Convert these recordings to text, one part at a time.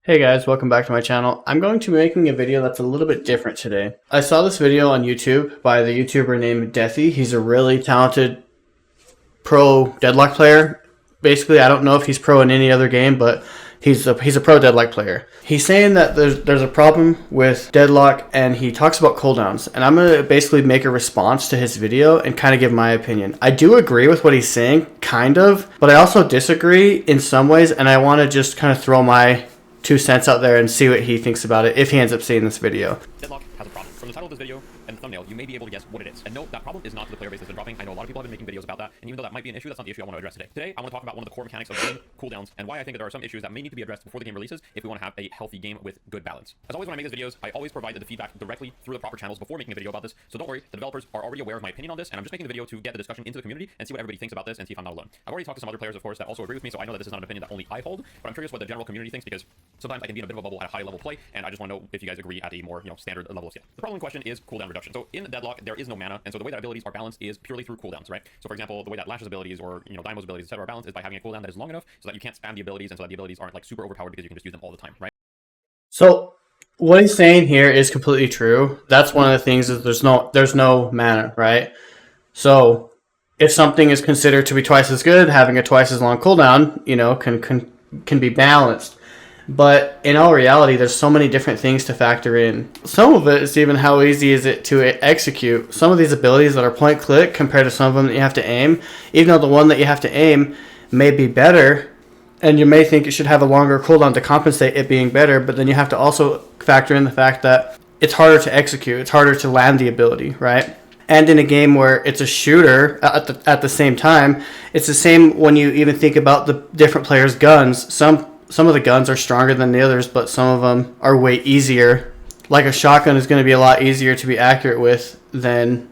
Hey guys, welcome back to my channel. I'm going to be making a video that's a little bit different today. I saw this video on YouTube by the YouTuber named Deathy. He's a really talented pro Deadlock player. Basically, I don't know if he's pro in any other game, but he's a pro Deadlock player. He's saying that there's a problem with Deadlock, and he talks about cooldowns. And I'm going to basically make a response to his video and kind of give my opinion. I do agree with what he's saying, kind of, but I also disagree in some ways, and I want to just kind of throw my 2 cents out there and see what he thinks about it if he ends up seeing this video. Deadlock has a problem. From the title of this video and the thumbnail, you may be able to guess what it is. And no, that problem is not the player base that's been dropping. I know a lot of people have been making videos about that, and even though that might be an issue, that's not the issue I want to address today. Today, I want to talk about one of the core mechanics of game cooldowns and why I think that there are some issues that may need to be addressed before the game releases if we want to have a healthy game with good balance. As always, when I make these videos, I always provide the feedback directly through the proper channels before making a video about this, so don't worry, the developers are already aware of my opinion on this, and I'm just making the video to get the discussion into the community and see what everybody thinks about this and see if I'm not alone. I've already talked to some other players, of course, that also agree with me, so I know that this is not an opinion that only I hold, but I'm curious what the general community thinks, because sometimes I can be in a bit of a bubble at a high level play, and I just want to know if you guys agree at a more, standard level of scale. The problem in question is cooldown reduction. So in Deadlock, there is no mana, and so the way that abilities are balanced is purely through cooldowns, right? So for example, the way that Lash's abilities or, Daimo's abilities, etc. are balanced is by having a cooldown that is long enough so that you can't spam the abilities and so that the abilities aren't like super overpowered because you can just use them all the time, right? So what he's saying here is completely true. That's one of the things is there's no mana, right? So if something is considered to be twice as good, having a twice as long cooldown, can be balanced. But in all reality, there's so many different things to factor in. Some of it is even how easy is it to execute. Some of these abilities that are point click compared to some of them that you have to aim, even though the one that you have to aim may be better, and you may think it should have a longer cooldown to compensate it being better, but then you have to also factor in the fact that it's harder to execute. It's harder to land the ability, right? And in a game where it's a shooter at the same time, it's the same when you even think about the different players' guns. Some of the guns are stronger than the others, but some of them are way easier. Like a shotgun is going to be a lot easier to be accurate with than,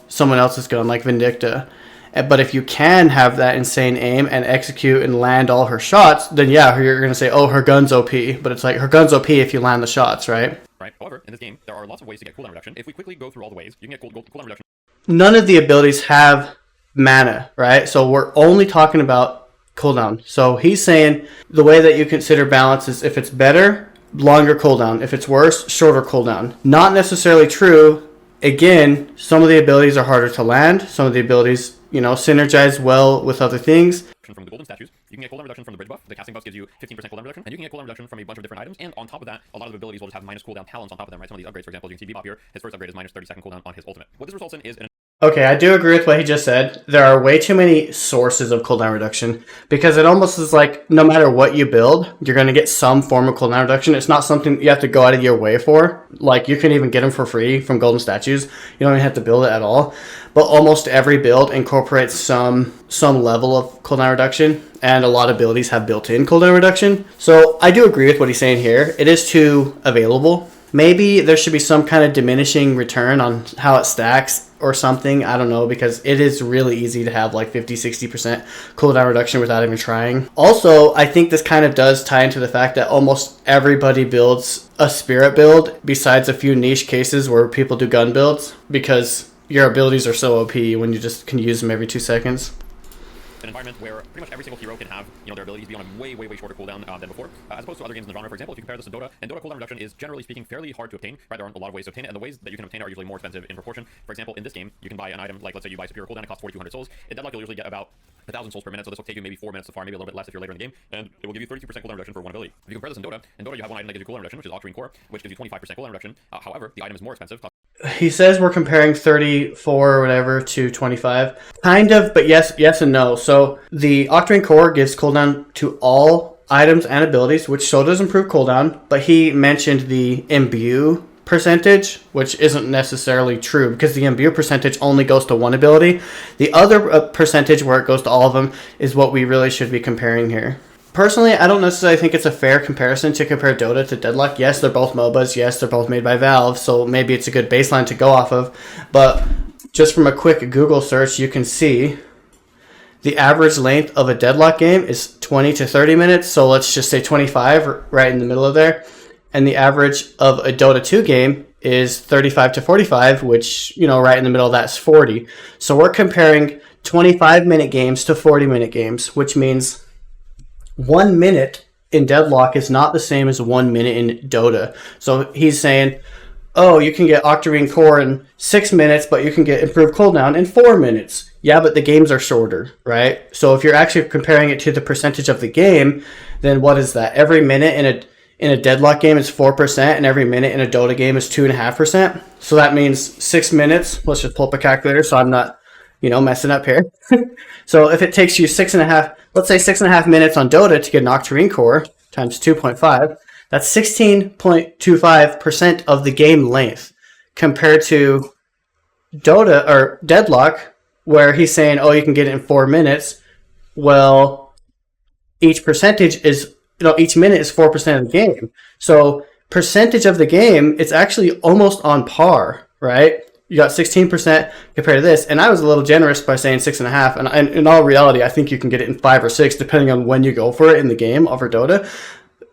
someone else's gun, like Vindicta. But if you can have that insane aim and execute and land all her shots, then yeah, you're going to say, oh, her gun's OP. But it's like, her gun's OP if you land the shots, right? Right. However, in this game, there are lots of ways to get cooldown reduction. If we quickly go through all the ways, you can get cooldown reduction. None of the abilities have mana, right? So we're only talking about cooldown. So he's saying the way that you consider balance is if it's better, longer cooldown. If it's worse, shorter cooldown. Not necessarily true. Again, some of the abilities are harder to land. Some of the abilities, synergize well with other things. From the golden statues, you can get cooldown reduction from the bridge buff. The casting buff gives you 15% cooldown reduction, and you can get cooldown reduction from a bunch of different items. And on top of that, a lot of the abilities will just have minus cooldown talents on top of them, right? Some of these upgrades, for example, you can see Bebop here. His first upgrade is minus 30-second cooldown on his ultimate. What this results in is Okay, I do agree with what he just said. There are way too many sources of cooldown reduction because it almost is like no matter what you build, you're going to get some form of cooldown reduction. It's not something you have to go out of your way for. Like, you can even get them for free from golden statues. You don't even have to build it at all. But almost every build incorporates some level of cooldown reduction, and a lot of abilities have built-in cooldown reduction. So I do agree with what he's saying here. It is too available. Maybe there should be some kind of diminishing return on how it stacks or something. I don't know, because it is really easy to have like 50-60% cooldown reduction without even trying. Also, I think this kind of does tie into the fact that almost everybody builds a spirit build besides a few niche cases where people do gun builds because your abilities are so OP when you just can use them every 2 seconds. An environment where pretty much every single hero can have, their abilities be on a way shorter cooldown than before, as opposed to other games in the genre. For example, if you compare this to Dota, and Dota cooldown reduction is generally speaking fairly hard to obtain, right? There aren't a lot of ways to obtain it, and the ways that you can obtain it are usually more expensive in proportion. For example, in this game, you can buy an item, like let's say you buy Superior cooldown, it costs 4,200 souls. In Deadlock, you'll usually get about 1,000 souls per minute, so this will take you maybe 4 minutes to farm, maybe a little bit less if you're later in the game, and it will give you 32% cooldown reduction for one ability. If you compare this in Dota you have one item that gives you cooldown reduction, which is Octarine Core, which gives you 25% cooldown reduction. However, the item is more expensive. He says we're comparing 34 or whatever to 25. Kind of, but yes and no. So the Octarine Core gives cooldown to all items and abilities, which so does improve cooldown, but he mentioned the imbue percentage, which isn't necessarily true because the imbue percentage only goes to one ability. The other percentage where it goes to all of them is what we really should be comparing here. Personally, I don't necessarily think it's a fair comparison to compare Dota to Deadlock. Yes, they're both MOBAs. Yes, they're both made by Valve, so maybe it's a good baseline to go off of. But just from a quick Google search, you can see the average length of a Deadlock game is 20 to 30 minutes. So let's just say 25, right in the middle of there. And the average of a Dota 2 game is 35 to 45, which, right in the middle of that's 40. So we're comparing 25-minute games to 40-minute games, which means 1 minute in Deadlock is not the same as 1 minute in Dota. So he's saying, oh, you can get Octarine Core in 6 minutes, but you can get improved cooldown in 4 minutes. Yeah, but the games are shorter, right? So if you're actually comparing it to the percentage of the game, then what is that? Every minute in a Deadlock game is 4%, and every minute in a Dota game is 2.5%. So that means 6 minutes. Let's just pull up a calculator so I'm not, messing up here. So if it takes you 6.5, let's say 6.5 minutes on Dota to get an Octarine Core times 2.5, that's 16.25% of the game length compared to Dota or Deadlock, where he's saying, oh, you can get it in 4 minutes. Well, each minute is 4% of the game. So percentage of the game, it's actually almost on par, right? You got 16% compared to this, and I was a little generous by saying 6.5. And in all reality, I think you can get it in 5 or 6, depending on when you go for it in the game over Dota.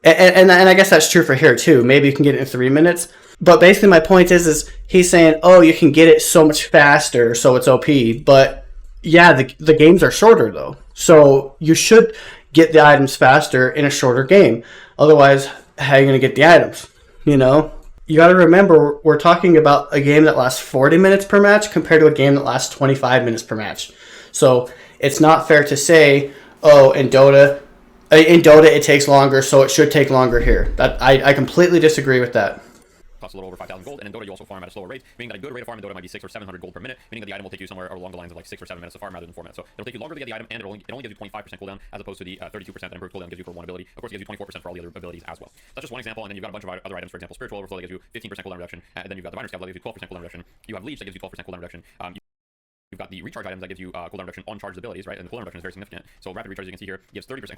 And I guess that's true for here too. Maybe you can get it in 3 minutes. But basically, my point is he's saying, oh, you can get it so much faster, so it's OP. But yeah, the games are shorter though, so you should get the items faster in a shorter game. Otherwise, how are you going to get the items? You got to remember, we're talking about a game that lasts 40 minutes per match compared to a game that lasts 25 minutes per match. So it's not fair to say, oh, in Dota it takes longer, so it should take longer here. I completely disagree with that. Costs a little over 5,000 gold, and in Dota you also farm at a slower rate, meaning that a good rate of farm in Dota might be 600 or 700 gold per minute, meaning that the item will take you somewhere along the lines of like 6 or 7 minutes to farm rather than 4 minutes. So it'll take you longer to get the item, and it only gives you 25% cooldown as opposed to the 32% that improved cooldown gives you for one ability. Of course, it gives you 24% for all the other abilities as well. So that's just one example, and then you've got a bunch of other items. For example, Spiritual Overflow that gives you 15% cooldown reduction, and then you've got the Minor Scale that gives you 12% cooldown reduction. You have Leech that gives you 12% cooldown reduction. You've got the recharge items that gives you cooldown reduction on charged abilities, right? And the cooldown reduction is very significant. So rapid recharge, as you can see here, gives 30%.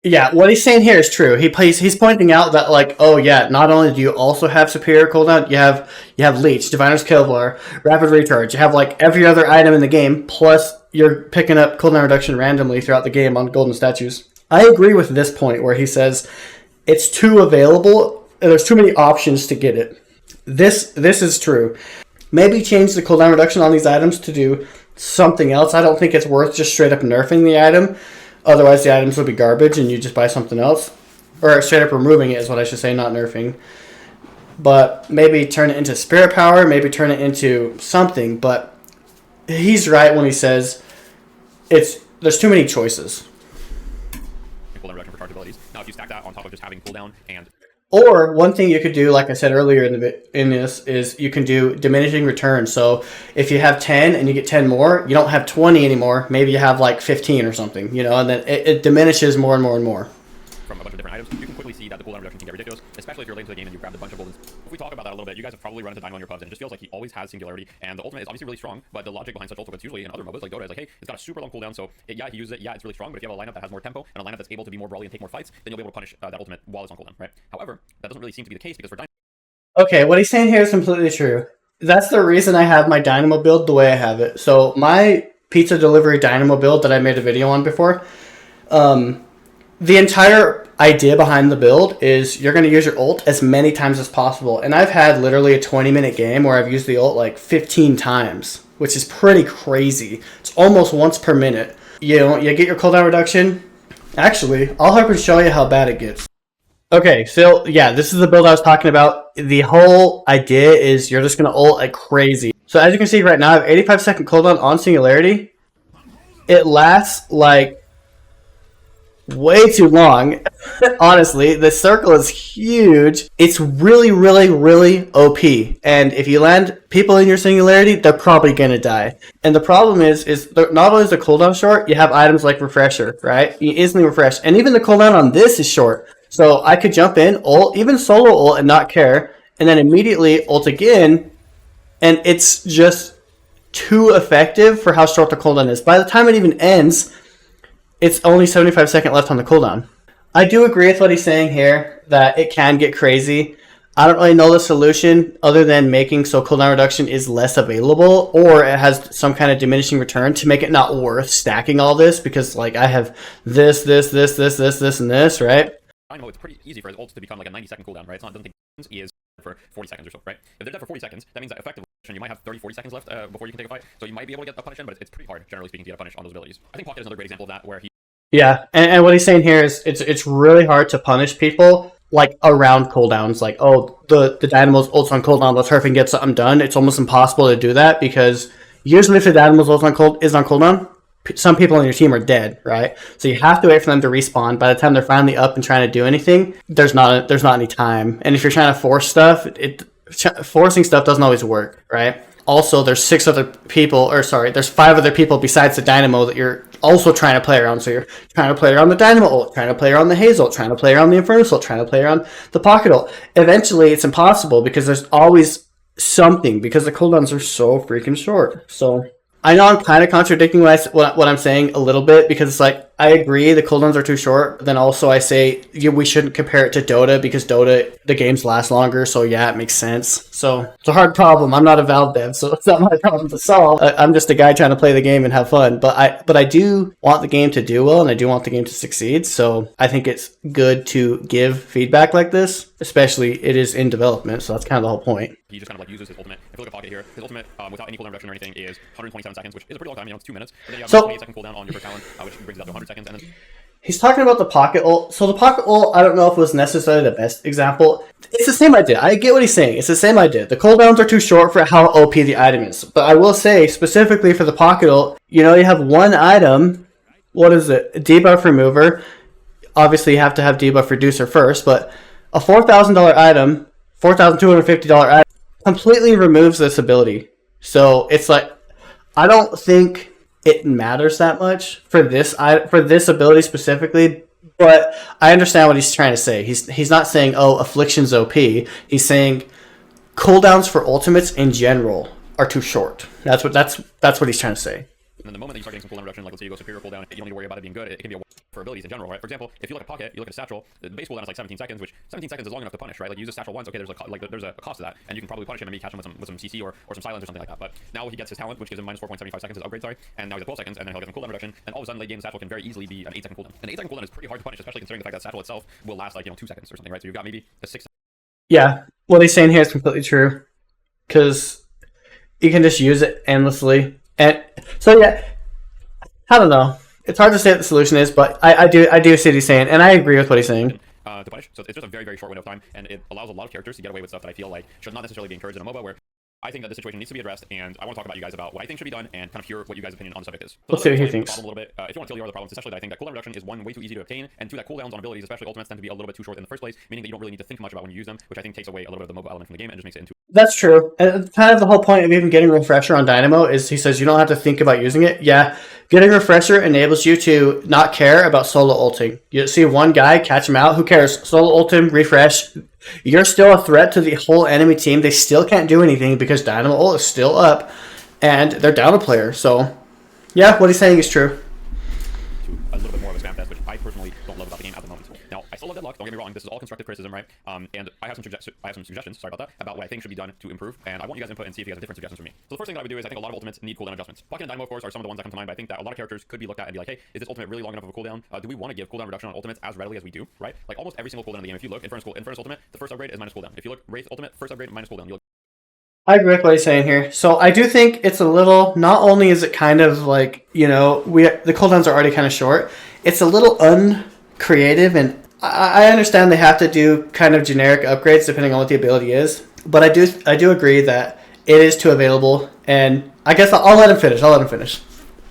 Yeah, what he's saying here is true. He's pointing out that, like, oh yeah, not only do you also have superior cooldown, you have Leech, Diviner's Kevlar, Rapid Recharge. You have like every other item in the game, plus you're picking up cooldown reduction randomly throughout the game on golden statues. I agree with this point where he says it's too available and there's too many options to get it. This is true. Maybe change the cooldown reduction on these items to do something else. I don't think it's worth just straight up nerfing the item. Otherwise, the items would be garbage and you just buy something else. Or straight up removing it is what I should say, not nerfing. But maybe turn it into spirit power, maybe turn it into something. But he's right when he says there's too many choices. Cooldown reduction for charge abilities. Now, if you stack that on top of just having cooldown and... Or one thing you could do, like I said earlier in this, is you can do diminishing returns. So if you have 10 and you get 10 more, you don't have 20 anymore. Maybe you have like 15 or something, and then it diminishes more and more and more. From a bunch of different items, you can quickly see that the cooldown reduction can get ridiculous, especially if you're late into the game and you grabbed a bunch of golden. If we talk about that a little bit, you guys have probably run into Dynamo on your pubs, and it just feels like he always has singularity, and the ultimate is obviously really strong, but the logic behind such ultimates usually in other MOBAs like Dota is like, hey, it's got a super long cooldown, so he uses it, it's really strong, but if you have a lineup that has more tempo and a lineup that's able to be more brawly and take more fights, then you'll be able to punish that ultimate while it's on cooldown, right? However, that doesn't really seem to be the case because for Dynamo... Okay, what he's saying here is completely true. That's the reason I have my Dynamo build the way I have it. So my pizza delivery Dynamo build that I made a video on before, the entire idea behind the build is you're going to use your ult as many times as possible. And I've had literally a 20-minute game where I've used the ult like 15 times, which is pretty crazy. It's almost once per minute. You get your cooldown reduction. Actually, I'll help you show you how bad it gets. Okay, so yeah, this is the build I was talking about. The whole idea is you're just going to ult like crazy. So as you can see right now, I have 85-second cooldown on Singularity. It lasts like way too long. Honestly, the circle is huge. It's really, really, really OP. And if you land people in your Singularity, they're probably going to die. And the problem is not only is the cooldown short, you have items like Refresher, right? You instantly refresh. And even the cooldown on this is short. So I could jump in, ult, even solo ult and not care, and then immediately ult again, and it's just too effective for how short the cooldown is. By the time it even ends, it's only 75 seconds left on the cooldown. I do agree with what he's saying here, that it can get crazy. I don't really know the solution other than making so cooldown reduction is less available, or it has some kind of diminishing return to make it not worth stacking all this, because like I have this, and this, right? I know it's pretty easy for his ults to become like a 90-second cooldown, right? It doesn't take he is for 40 seconds or so, right? If they're dead for 40 seconds, that means that effectively you might have 30-40 seconds left before you can take a fight. So you might be able to get a punish in, but it's pretty hard, generally speaking, to get a punish on those abilities. I think Pocket is another great example of that, where he Yeah, and what he's saying here is it's really hard to punish people like around cooldowns. Like, oh, the Dynamo's ult's on cooldown, let's hurry and get something done. It's almost impossible to do that because usually if the Dynamo's ult is on cooldown, some people on your team are dead, right? So you have to wait for them to respawn. By the time they're finally up and trying to do anything, there's not any time. And if you're trying to force stuff, forcing stuff doesn't always work, right? Also, there's there's 5 other people besides the Dynamo that you're also trying to play around. So you're trying to play around the Dynamo ult, trying to play around the Haze ult, trying to play around the Infernus ult, trying to play around the Pocket ult. Eventually, it's impossible because there's always something because the cooldowns are so freaking short. So I know I'm kind of contradicting what I'm saying a little bit because it's like I agree the cooldowns are too short. But then also I say we shouldn't compare it to Dota because Dota the games last longer. So yeah, it makes sense. So it's a hard problem. I'm not a Valve dev, so it's not my problem to solve. I'm just a guy trying to play the game and have fun. But I do want the game to do well and I do want the game to succeed. So I think it's good to give feedback like this, especially it is in development. So that's kind of the whole point. He just kind of like uses his ultimate. If you look at Pocket here, his ultimate without any cooldown reduction or anything is 127 seconds, which is a pretty long time. You know, it's 2 minutes. And then you have a 28-second cooldown on your first talent, which brings it up to 100 seconds. And then He's talking about the Pocket ult. So the Pocket ult, I don't know if it was necessarily the best example. It's the same idea. I get what he's saying. It's the same idea. The cooldowns are too short for how OP the item is. But I will say, specifically for the Pocket ult, you have one item. What is it? Debuff Remover. Obviously, you have to have Debuff Reducer first. But a $4,000 item, $4,250 item, completely removes this ability. So it's like, I don't think it matters that much for this ability specifically, but I understand what he's trying to say. He's not saying Affliction's OP. He's saying cooldowns for ultimates in general are too short. That's what he's trying to say. And then the moment that you start getting some cooldown reduction, like let's say you go superior cooldown, you don't need to worry about it being good. It can be a for abilities in general, right? For example, if you look at Pocket, you look at a Satchel, the base cooldown is like 17 seconds, which 17 seconds is long enough to punish, right? Like you use a Satchel once, okay, there's a cost to that, and you can probably punish him and maybe catch him with some CC or some silence or something like that. But now he gets his talent, which gives him minus 4.75 seconds, his upgrade, sorry, and now he's at 12 seconds, and then he'll get some cooldown reduction, and all of a sudden late game the Satchel can very easily be an 8-second cooldown. An 8-second cooldown is pretty hard to punish, especially considering the fact that Satchel itself will last like 2 seconds or something, right? So you've got maybe a 6. Yeah, what he's saying here is completely true, because you can just use it endlessly, and so yeah. I don't know. It's hard to say what the solution is, but I do see what he's saying, and I agree with what he's saying. To punish, so it's just a very, very short window of time, and it allows a lot of characters to get away with stuff that I feel like should not necessarily be encouraged in a MOBA, where I think that the situation needs to be addressed, and I want to talk about you guys about what I think should be done and kind of hear what you guys' opinion on the subject is. So let's see what he thinks. A little bit. If you want to kill the other problems, essentially, I think that cooldown reduction is one way too easy to obtain, and two, that cooldowns on abilities, especially ultimates, tend to be a little bit too short in the first place, meaning that you don't really need to think much about when you use them, which I think takes away a little bit of the MOBA element from the game and just makes it into. That's true. And kind of the whole point of even getting Refresher on Dynamo is he says you don't have to think about using it. Yeah, getting Refresher enables you to not care about solo ulting. You see one guy, catch him out, who cares? Solo ult him, refresh. You're still a threat to the whole enemy team. They still can't do anything because Dynamo ult is still up, and they're down a player. So, yeah, what he's saying is true. A little bit more of a spam test, which I personally don't love about the game at the moment. Now, I still love Deadlock, don't get me wrong, this is all constructive criticism, right? And I have some suggestions, sorry about that, about what I think should be done to improve, and I want you guys input and see if you guys have different suggestions for me. So the first thing that I would do is I think a lot of ultimates need cooldown adjustments. Pocket and Dynamo, of course, are some of the ones that come to mind, but I think that a lot of characters could be looked at and be like, hey, is this ultimate really long enough of a cooldown? Do we want to give cooldown reduction on ultimates as readily as we do, right? Like almost every single cooldown in the game, if you look, Infernus ultimate, the first upgrade is minus cooldown. If you look Wraith ultimate, first upgrade minus cooldown. I agree with what he's saying here. So I do think it's a little, not only is it kind of like, the cooldowns are already kind of short, it's a little uncreative, and I understand they have to do kind of generic upgrades depending on what the ability is, but I do agree that it is too available, and I guess I'll let him finish.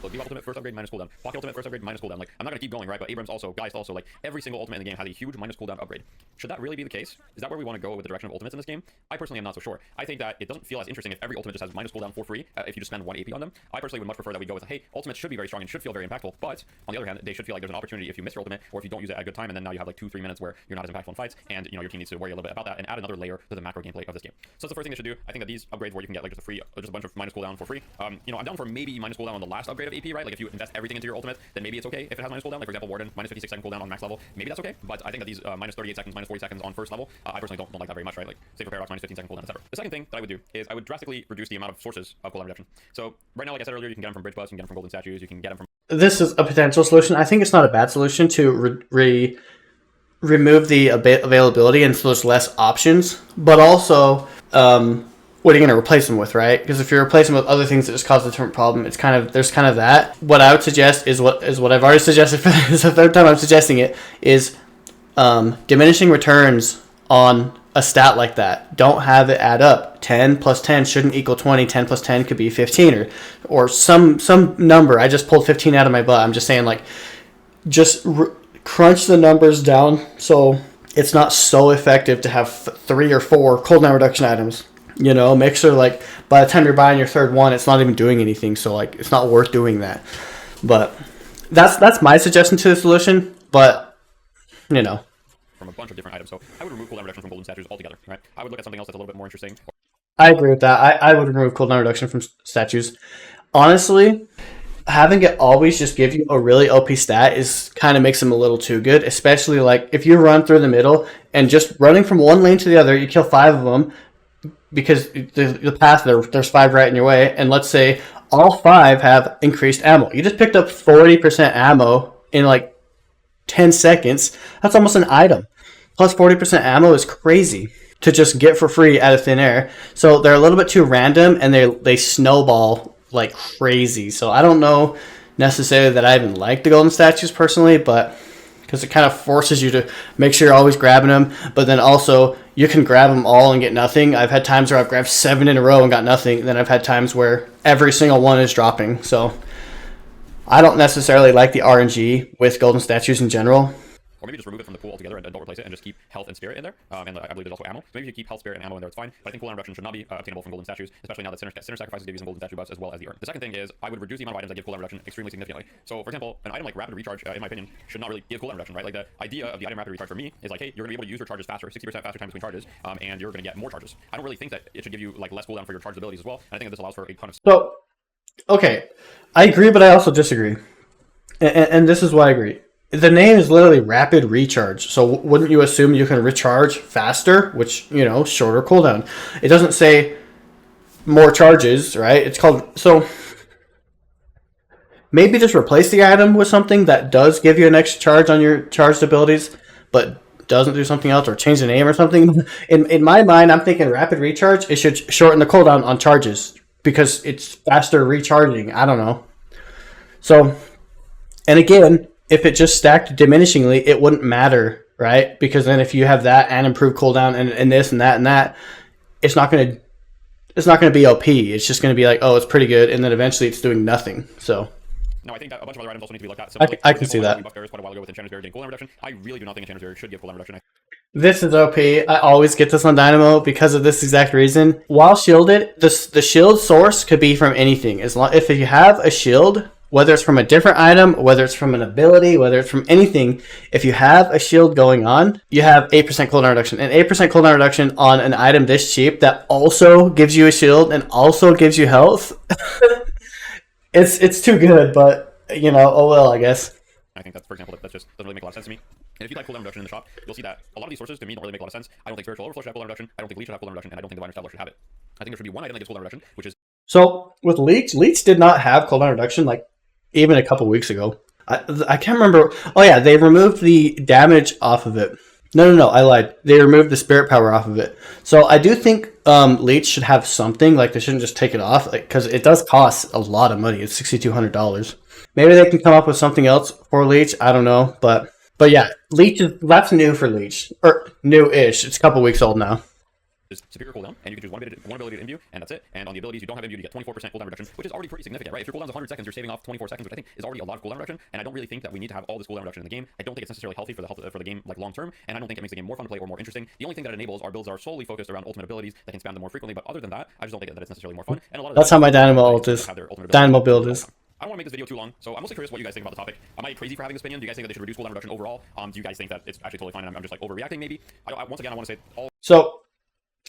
Debuff ultimate first upgrade minus cooldown. Pocket ultimate first upgrade minus cooldown. Like I'm not gonna keep going, right? But Abrams also, Geist also, like every single ultimate in the game has a huge minus cooldown upgrade. Should that really be the case? Is that where we want to go with the direction of ultimates in this game? I personally am not so sure. I think that it doesn't feel as interesting if every ultimate just has minus cooldown for free if you just spend 1 AP on them. I personally would much prefer that we go with, hey, ultimates should be very strong and should feel very impactful, but on the other hand, they should feel like there's an opportunity if you miss your ultimate or if you don't use it at a good time, and then now you have like 2-3 minutes where you're not as impactful in fights, and your team needs to worry a little bit about that and add another layer to the macro gameplay of this game. So that's the first thing they should do. I think that these upgrades where you can get like just a bunch of minus cooldown for free. I'm down for maybe minus cooldown on the last upgrade of AP, right? Like if you invest everything into your ultimate, then maybe it's okay if it has minus cooldown. Like for example, Warden, minus 56 second cooldown on max level, maybe that's okay. But I think that these minus 38 seconds, minus 40 seconds on first level, I personally don't like that very much, right? Like say for Paradox, minus 15 second cooldown, etc. The second thing that I would do is I would drastically reduce the amount of sources of cooldown reduction. So right now, like I said earlier, you can get them from bridge buffs, you can get them from golden statues, you can get them from. This is a potential solution. I think it's not a bad solution to remove the availability and so there's less options, but also what are you going to replace them with, right? Because if you're replacing them with other things that just cause a different problem, there's kind of that. What I would suggest is what I've already suggested for this is the third time I'm suggesting it is diminishing returns on a stat like that. Don't have it add up. 10 plus 10 shouldn't equal 20. 10 plus 10 could be 15 or some number. I just pulled 15 out of my butt. I'm just saying, like, just crunch the numbers down so it's not so effective to have 3 or 4 cooldown reduction items. You know, make sure, like, by the time you're buying your third one, it's not even doing anything. So, like, it's not worth doing that. But that's my suggestion to the solution. But, you know, from a bunch of different items. So I would remove cooldown reduction from golden statues altogether, right? I would look at something else that's a little bit more interesting. I agree with that. I would remove cooldown reduction from statues. Honestly, having it always just give you a really OP stat is kind of makes them a little too good, especially like if you run through the middle and just running from one lane to the other, you kill 5 of them because the path there's 5 right in your way, and let's say all 5 have increased ammo. You just picked up 40% ammo in like 10 seconds. That's almost an item. Plus 40% ammo is crazy to just get for free out of thin air. So they're a little bit too random, and they snowball like crazy. So I don't know necessarily that I even like the golden statues personally, but because it kind of forces you to make sure you're always grabbing them, but then also you can grab them all and get nothing. I've had times where I've grabbed 7 in a row and got nothing. Then I've had times where every single one is dropping. So I don't necessarily like the RNG with golden statues in general. Or maybe just remove it from the pool altogether and don't replace it, and just keep health and spirit in there. And I believe there's also ammo. So maybe if you keep health, spirit, and ammo in there, it's fine. But I think cooldown reduction should not be obtainable from golden statues, especially now that sinner sacrifices give you some golden statue buffs as well as the urn. The second thing is I would reduce the amount of items that give cooldown reduction extremely significantly. So for example, an item like rapid recharge, in my opinion, should not really give cooldown reduction, right? Like the idea of the item rapid recharge for me is like, hey, you're gonna be able to use your charges faster, 60% faster time between charges, and you're gonna get more charges. I don't really think that it should give you like less cooldown for your charged abilities as well. And I think that this allows for a ton of. So, okay, I agree, but I also disagree, and this is why I agree. The name is literally rapid recharge, so wouldn't you assume you can recharge faster, which, you know, shorter cooldown? It doesn't say more charges, right? It's called, so maybe just replace the item with something that does give you an extra charge on your charged abilities, but doesn't do something else, or change the name or something. In my mind, I'm thinking rapid recharge, it should shorten the cooldown on charges because it's faster recharging. I don't know. So, and again, if it just stacked diminishingly, it wouldn't matter, right? Because then if you have that and improved cooldown and this and that, it's not gonna be OP. It's just gonna be like, oh, it's pretty good, and then eventually it's doing nothing. So. No, I think that a bunch of other items also need to be looked at. So I can see that. We buffed bears quite a while ago with Enchanter's Bear getting cooldown reduction. I really do not think Enchanter's Bear should give cooldown reduction. This is OP. I always get this on Dynamo because of this exact reason. While shielded, the shield source could be from anything. If you have a shield, whether it's from a different item, whether it's from an ability, whether it's from anything, if you have a shield going on, you have 8% cooldown reduction. And 8% cooldown reduction on an item this cheap that also gives you a shield and also gives you health. It's too good, but, you know, oh well, I guess. I think that's, for example, that just doesn't really make a lot of sense to me. And if you like cooldown reduction in the shop, you'll see that a lot of these sources to me don't really make a lot of sense. I don't think Spiritual Overflow should have cooldown reduction. I don't think Leech should have cooldown reduction, and I don't think Diviner Stabler should have it. I think there should be one item that gives cooldown reduction, which is. So with Leech did not have cooldown reduction like even a couple weeks ago. I can't remember. Oh yeah, they removed the damage off of it. No, I lied. They removed the spirit power off of it. So I do think Leech should have something. Like, they shouldn't just take it off, because it does cost a lot of money. It's $6,200. Maybe they can come up with something else for Leech. I don't know, but yeah, Leech that's new for Leech, or new-ish. It's a couple weeks old now. Is superior cooldown, and you can choose one ability to imbue, and that's it. And on the abilities you don't have imbue, you get 24% cooldown reduction, which is already pretty significant, right? If your cooldown's 100 seconds, you're saving off 24 seconds, which I think is already a lot of cooldown reduction. And I don't really think that we need to have all this cooldown reduction in the game. I don't think it's necessarily healthy for the game like long term, and I don't think it makes the game more fun to play or more interesting. The only thing that enables our builds are solely focused around ultimate abilities that can spam them more frequently. But other than that, I just don't think that it's necessarily more fun. And a lot of that's how my Dynamo ult is. Dynamo build is. I don't want to make this video too long, so I'm mostly curious what you guys think about the topic. Am I crazy for having this opinion? Do you guys think that they should reduce cooldown reduction overall? Do you guys think that it's actually totally fine and I'm just like overreacting maybe? Once again, I want to say all. So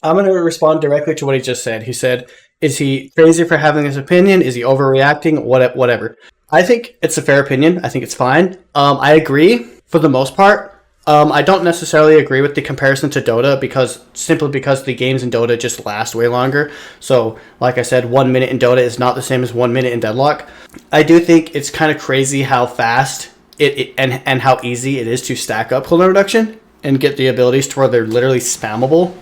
I'm going to respond directly to what he just said. He said, is he crazy for having this opinion? Is he overreacting? Whatever. I think it's a fair opinion. I think it's fine. I agree for the most part. I don't necessarily agree with the comparison to Dota simply because the games in Dota just last way longer. So, like I said, 1 minute in Dota is not the same as 1 minute in Deadlock. I do think it's kind of crazy how fast and how easy it is to stack up cooldown reduction and get the abilities to where they're literally spammable.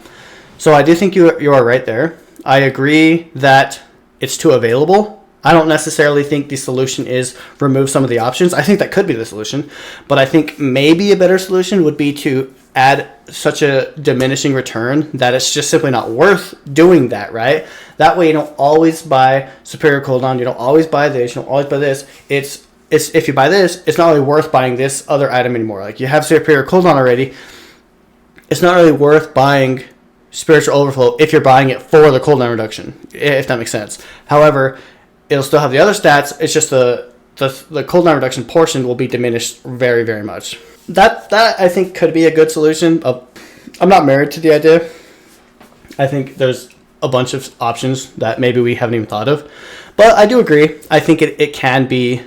So I do think you are right there. I agree that it's too available. I don't necessarily think the solution is remove some of the options. I think that could be the solution, but I think maybe a better solution would be to add such a diminishing return that it's just simply not worth doing that, right? That way you don't always buy superior cooldown, you don't always buy this, you don't always buy this. It's if you buy this, it's not really worth buying this other item anymore. Like, you have superior cooldown already, it's not really worth buying spiritual overflow if you're buying it for the cooldown reduction, if that makes sense. However, it'll still have the other stats. It's just the cooldown reduction portion will be diminished very, very much. That I think could be a good solution. I'm not married to the idea. I think there's a bunch of options that maybe we haven't even thought of. But I do agree. I think it can be,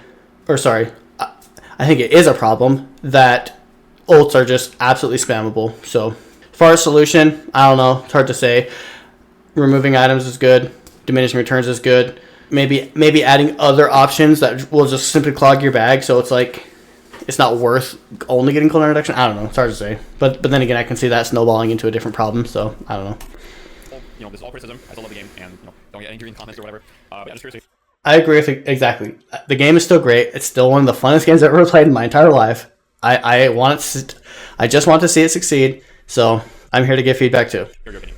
or sorry, I think it is a problem that ults are just absolutely spammable. So as far as solution, I don't know. It's hard to say. Removing items is good. Diminishing returns is good. Maybe adding other options that will just simply clog your bag, so it's like it's not worth only getting cooldown reduction. I don't know. It's hard to say. But then again, I can see that snowballing into a different problem. So I don't know. You know, this is all criticism. I still love the game, and don't get angry in comments or whatever. But yeah, just seriously. I agree with it exactly. The game is still great. It's still one of the funnest games I've ever played in my entire life. I just want to see it succeed. So I'm here to give feedback too. Your opinion.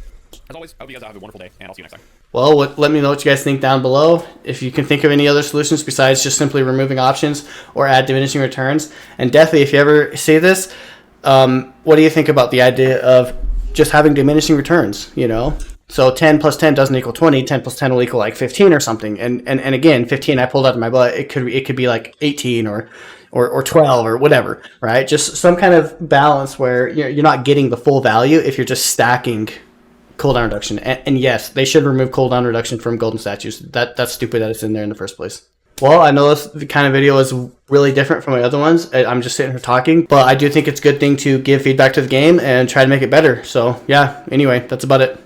As always, I hope you guys have a wonderful day, and I'll see you next time. Well, let me know what you guys think down below. If you can think of any other solutions besides just simply removing options or add diminishing returns. And definitely, if you ever see this, what do you think about the idea of just having diminishing returns, you know? So 10 plus 10 doesn't equal 20. 10 plus 10 will equal like 15 or something. And again, 15 I pulled out of my butt. It could be like 18 or 12 or whatever, right? Just some kind of balance where you're not getting the full value if you're just stacking cooldown reduction. And yes, they should remove cooldown reduction from golden statues. That's stupid that it's in there in the first place. Well, I know this kind of video is really different from my other ones. I'm just sitting here talking, but I do think it's a good thing to give feedback to the game and try to make it better. So yeah, anyway, that's about it.